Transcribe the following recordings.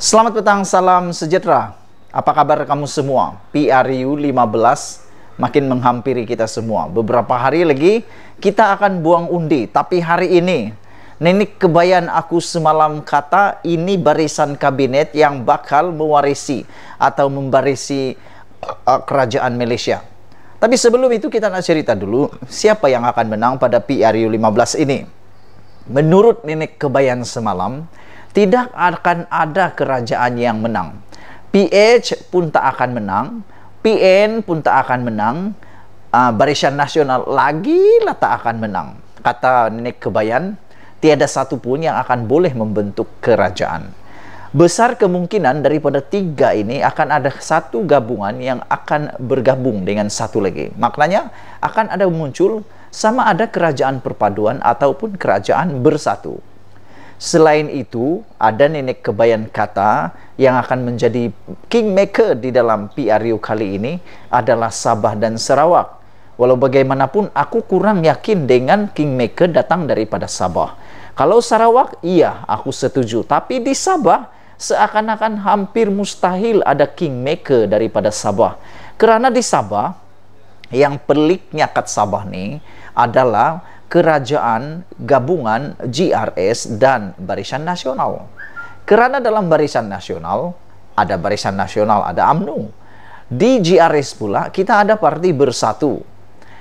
Selamat petang, salam sejahtera. Apa kabar kamu semua? PRU 15 makin menghampiri kita semua. Beberapa hari lagi kita akan buang undi. Tapi hari ini, nenek kebayan aku semalam kata ini barisan kabinet yang bakal mewarisi atau membarisi kerajaan Malaysia. Tapi sebelum itu kita nak cerita dulu siapa yang akan menang pada PRU 15 ini. Menurut nenek kebayan semalam, tidak akan ada kerajaan yang menang. PH pun tak akan menang, PN pun tak akan menang, Barisan Nasional lagi lah tak akan menang. Kata nenek kebayan, tiada satu pun yang akan boleh membentuk kerajaan. Besar kemungkinan daripada tiga ini akan ada satu gabungan yang akan bergabung dengan satu lagi. Maknanya akan ada muncul sama ada kerajaan perpaduan ataupun kerajaan bersatu. Selain itu, ada nenek kebayan kata yang akan menjadi kingmaker di dalam PRU kali ini adalah Sabah dan Sarawak. Walau bagaimanapun, aku kurang yakin dengan kingmaker datang daripada Sabah. Kalau Sarawak, iya, aku setuju. Tapi di Sabah, seakan-akan hampir mustahil ada kingmaker daripada Sabah. Kerana di Sabah, yang peliknya kat Sabah ni adalah kerajaan gabungan GRS dan Barisan Nasional. Kerana dalam Barisan Nasional, ada Barisan Nasional, ada UMNO. Di GRS pula, kita ada Parti Bersatu.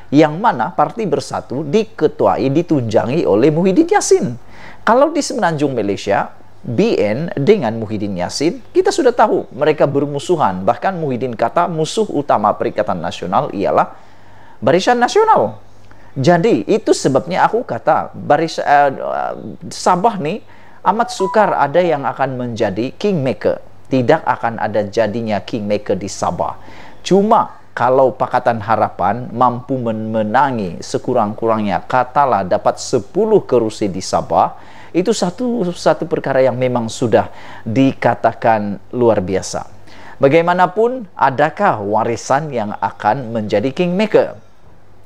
Yang mana Parti Bersatu diketuai, ditunjangi oleh Muhyiddin Yassin. Kalau di Semenanjung Malaysia, BN dengan Muhyiddin Yassin, kita sudah tahu mereka bermusuhan. Bahkan Muhyiddin kata musuh utama Perikatan Nasional ialah Barisan Nasional. Jadi itu sebabnya aku kata Sabah ni amat sukar ada yang akan menjadi kingmaker. Tidak akan ada jadinya kingmaker di Sabah. Cuma kalau Pakatan Harapan mampu menmenangi sekurang-kurangnya katalah dapat 10 kerusi di Sabah, itu satu perkara yang memang sudah dikatakan luar biasa. Bagaimanapun, adakah warisan yang akan menjadi kingmaker?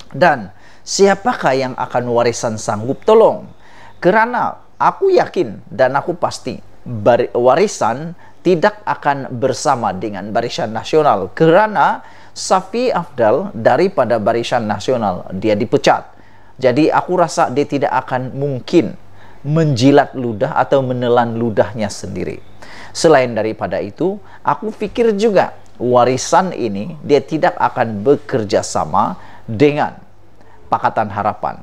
Dan siapakah yang akan warisan sanggup tolong? Kerana aku yakin dan aku pasti warisan tidak akan bersama dengan Barisan Nasional. Kerana Safi Afdal daripada Barisan Nasional, dia dipecat. Jadi aku rasa dia tidak akan mungkin menjilat ludah atau menelan ludahnya sendiri. Selain daripada itu, aku fikir juga warisan ini dia tidak akan bekerja sama dengan Pakatan Harapan.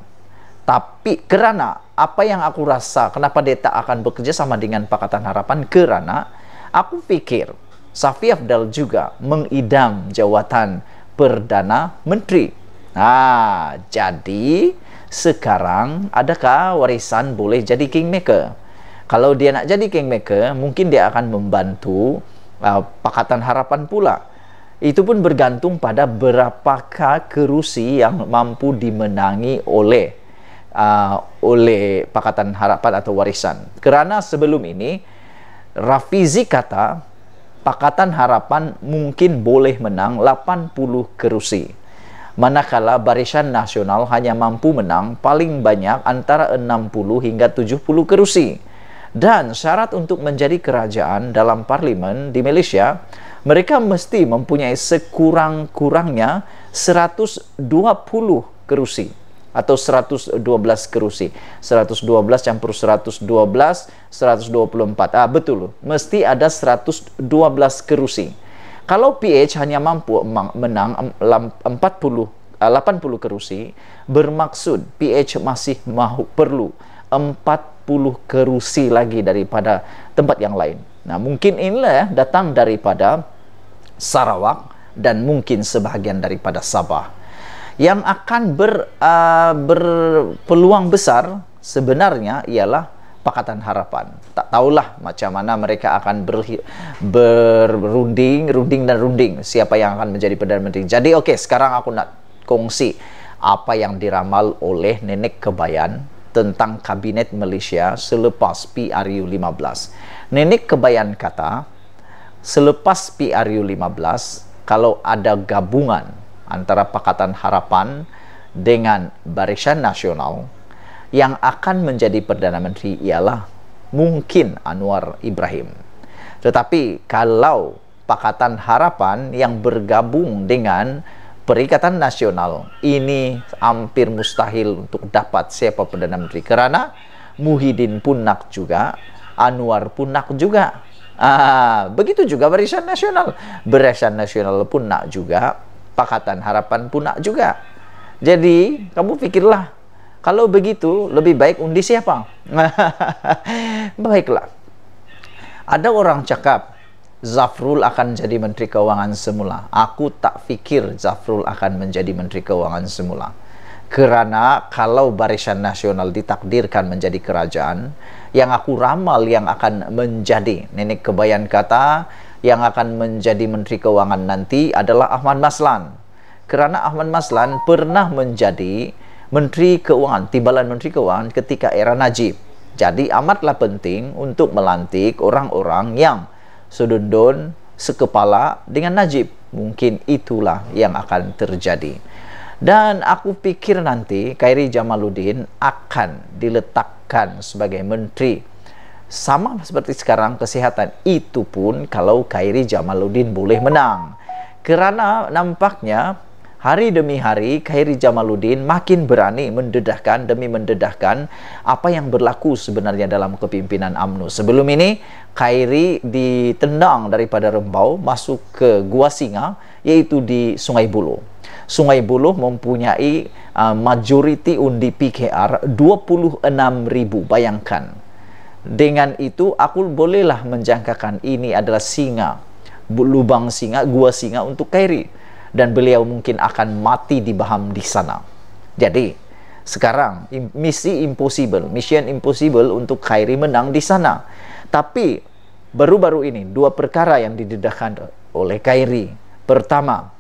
Tapi kerana apa yang aku rasa, kenapa dia tak akan bekerja sama dengan Pakatan Harapan? Kerana aku fikir Safi Afdal juga mengidam jawatan Perdana Menteri. Jadi sekarang adakah warisan boleh jadi kingmaker? Kalau dia nak jadi kingmaker, mungkin dia akan membantu Pakatan Harapan pula. Itu pun bergantung pada berapakah kerusi yang mampu dimenangi oleh Pakatan Harapan atau warisan. Kerana sebelum ini Rafizi kata Pakatan Harapan mungkin boleh menang 80 kerusi. Manakala Barisan Nasional hanya mampu menang paling banyak antara 60 hingga 70 kerusi. Dan syarat untuk menjadi kerajaan dalam parlimen di Malaysia, mereka mesti mempunyai sekurang-kurangnya 120 kerusi atau 112 kerusi. 112 campur 112, 124. Betul. Mesti ada 112 kerusi. Kalau PH hanya mampu menang 80 kerusi, bermaksud PH masih perlu 40 kerusi lagi daripada tempat yang lain. Nah, mungkin inilah datang daripada Sarawak dan mungkin sebahagian daripada Sabah. Yang akan berpeluang besar sebenarnya ialah Pakatan Harapan. Tak tahulah macam mana mereka akan runding siapa yang akan menjadi Perdana Menteri. Jadi okey, sekarang aku nak kongsi apa yang diramal oleh nenek kebayan tentang Kabinet Malaysia selepas PRU 15. Nenek kebayan kata, selepas PRU 15, kalau ada gabungan antara Pakatan Harapan dengan Barisan Nasional, yang akan menjadi Perdana Menteri ialah mungkin Anwar Ibrahim. Tetapi kalau Pakatan Harapan yang bergabung dengan Perikatan Nasional, ini hampir mustahil untuk dapat siapa Perdana Menteri. Karena Muhyiddin pun nak juga, Anwar pun nak juga. Begitu juga Barisan Nasional. Barisan Nasional pun nak juga, Pakatan Harapan pun nak juga. Jadi, kamu pikirlah, kalau begitu, lebih baik undi siapa? Baiklah. Ada orang cakap, Zafrul akan jadi Menteri Keuangan semula. Aku tak fikir Zafrul akan menjadi Menteri Keuangan semula. Karena kalau Barisan Nasional ditakdirkan menjadi kerajaan, yang aku ramal yang akan menjadi, nenek kebayan kata, yang akan menjadi Menteri Keuangan nanti adalah Ahmad Maslan. Karena Ahmad Maslan pernah menjadi Menteri Keuangan, timbalan Menteri Keuangan ketika era Najib. Jadi amatlah penting untuk melantik orang-orang yang sedondon sekepala dengan Najib. Mungkin itulah yang akan terjadi. Dan aku pikir nanti Khairi Jamaluddin akan diletakkan sebagai menteri. Sama seperti sekarang kesehatan. Itu pun kalau Khairi Jamaluddin boleh menang. Karena nampaknya hari demi hari Khairi Jamaluddin makin berani mendedahkan demi mendedahkan apa yang berlaku sebenarnya dalam kepimpinan UMNO. Sebelum ini Khairi ditendang daripada Rembau masuk ke Gua Singa, yaitu di Sungai Buloh. Sungai Buloh mempunyai majoriti undi PKR 26.000. Bayangkan. Dengan itu aku bolehlah menjangkakan ini adalah singa, lubang singa, Gua Singa untuk Khairi. Dan beliau mungkin akan mati di Baham di sana. Jadi, sekarang mission impossible untuk Khairi menang di sana. Tapi, baru-baru ini, dua perkara yang didedahkan oleh Khairi. Pertama,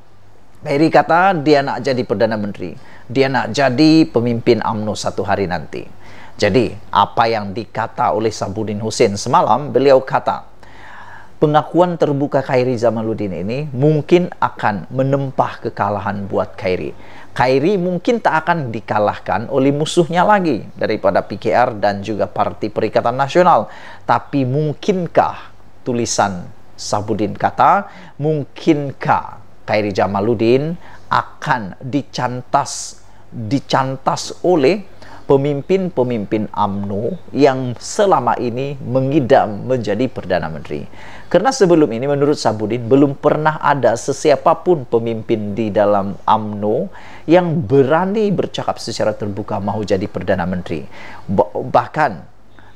Khairi kata dia nak jadi Perdana Menteri. Dia nak jadi pemimpin UMNO satu hari nanti. Jadi, apa yang dikata oleh Sabudin Hussein semalam, beliau kata, pengakuan terbuka Khairi Jamaluddin ini mungkin akan menempah kekalahan buat Khairi. Khairi mungkin tak akan dikalahkan oleh musuhnya lagi daripada PKR dan juga Parti Perikatan Nasional. Tapi mungkinkah, tulisan Sabudin kata, mungkinkah Khairi Jamaluddin akan dicantas oleh pemimpin-pemimpin UMNO yang selama ini mengidam menjadi Perdana Menteri. Karena sebelum ini menurut Sabudin belum pernah ada sesiapapun pemimpin di dalam UMNO yang berani bercakap secara terbuka mahu jadi Perdana Menteri.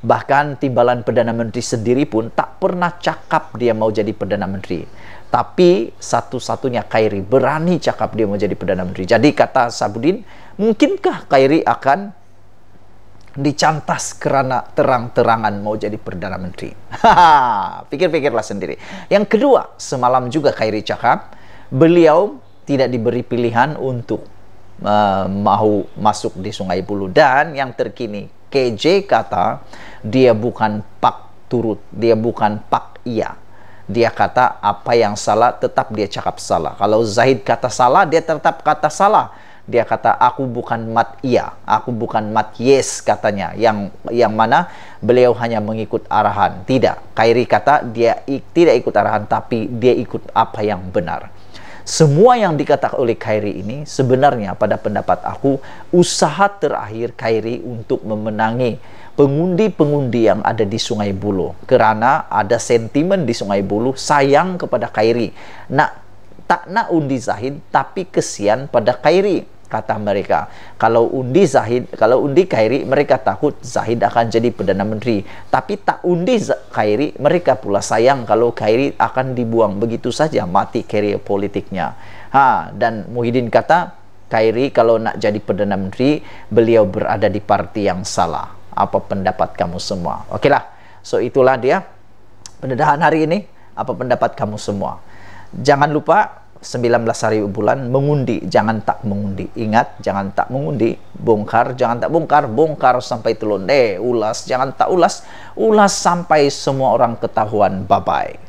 Bahkan timbalan Perdana Menteri sendiri pun tak pernah cakap dia mau jadi Perdana Menteri. Tapi satu-satunya Khairi berani cakap dia mau jadi Perdana Menteri. Jadi kata Sabudin, mungkinkah Khairi akan dicantas kerana terang-terangan mau jadi Perdana Menteri? Pikir-pikirlah sendiri. Yang kedua, semalam juga Khairi cakap, beliau tidak diberi pilihan untuk mahu masuk di Sungai Buloh. Dan yang terkini, KJ kata dia bukan pak turut, dia bukan pak iya. Dia kata apa yang salah tetap dia cakap salah. Kalau Zahid kata salah, dia tetap kata salah. Dia kata aku bukan mat iya, aku bukan mat yes katanya. Yang mana beliau hanya mengikut arahan. Tidak, Khairi kata dia tidak ikut arahan, tapi dia ikut apa yang benar. Semua yang dikatakan oleh Khairi ini sebenarnya pada pendapat aku usaha terakhir Khairi untuk memenangi pengundi-pengundi yang ada di Sungai Buloh. Kerana ada sentimen di Sungai Buloh sayang kepada Khairi. Tak nak undi Zahid, tapi kesian pada Khairi. Kata mereka, kalau undi Khairi, mereka takut Zahid akan jadi Perdana Menteri. Tapi tak undi Khairi, mereka pula sayang kalau Khairi akan dibuang begitu saja, mati karier politiknya. Dan Muhyiddin kata, Khairi kalau nak jadi Perdana Menteri, beliau berada di parti yang salah. Apa pendapat kamu semua? Okeylah, so itulah dia pendedahan hari ini. Apa pendapat kamu semua? Jangan lupa 19 hari bulan mengundi, jangan tak mengundi. Ingat, jangan tak mengundi. Bongkar, jangan tak bongkar. Bongkar sampai telur. Ulas, jangan tak ulas. Ulas sampai semua orang ketahuan. Bye-bye.